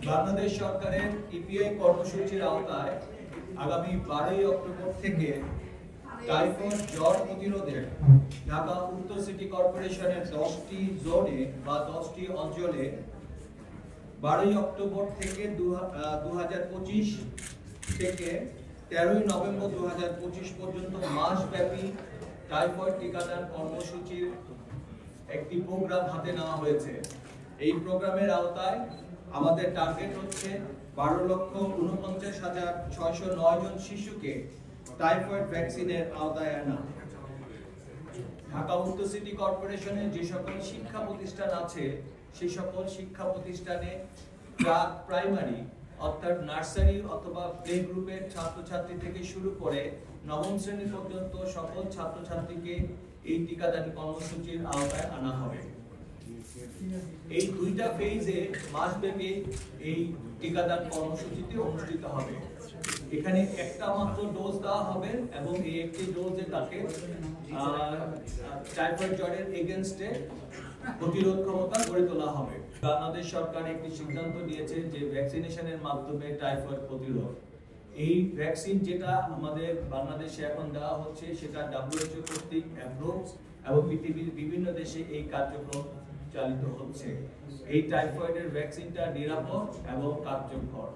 বাংলাদেশ সরকারের ইপিআই কর্মসূচির আওতায় আগামী 12 অক্টোবর থেকে টাইফয়েড জ্বর প্রতিরোধে ঢাকা উত্তর সিটি কর্পোরেশনের 10টি জোনে বা 10টি অঞ্চলে 12 অক্টোবর থেকে 2025 থেকে 13 নভেম্বর 2025 পর্যন্ত মাসব্যাপী টাইফয়েড টিকাদান কর্মসূচির একটি প্রোগ্রাম হাতে নেওয়া হয়েছে। এই প্রোগ্রামের আওতায় আমাদের টার্গেট হচ্ছে 12,49,609 জন শিশুকে টাইফয়েড ভ্যাকসিনের আওতায় আনা। ঢাকা উত্তর সিটি কর্পোরেশনের যে সকল শিক্ষা প্রতিষ্ঠান আছে সেই সকল শিক্ষা প্রতিষ্ঠানে প্রাক প্রাইমারি অর্থাৎ নার্সারি অথবা প্লে গ্রুপের ছাত্রছাত্রী থেকে শুরু করে নবম শ্রেণী পর্যন্ত সকল ছাত্রছাত্রীকে এই টিকাদান কর্মসূচির আওতায় আনা হবে। এই দুইটা ফেজে মাসব্যাপী এই টিকাদান কর্মসূচিটি অনুষ্ঠিত হবে। এখানে একটা মাত্র ডোজ দেওয়া হবে এবং এই একটি ডোজে তাকে টাইফয়েড জ্বরের এগেইনস্টে প্রতিরোধ ক্ষমতা গড়ে তোলা হবে। বাংলাদেশ সরকার একটি সিদ্ধান্ত নিয়েছে যে ভ্যাকসিনেশনের মাধ্যমে টাইফয়েড প্রতিরোধ। এই ভ্যাকসিন যেটা আমাদের বাংলাদেশে এখন দেওয়া হচ্ছে সেটা WHO কর্তৃক অ্যাপ্রুভ এবং পৃথিবীর বিভিন্ন দেশে এই কার্যক্রম চালিত হচ্ছে। এই টাইফয়েডের ভ্যাকসিনটা নিরাপদ এবং কার্যকর।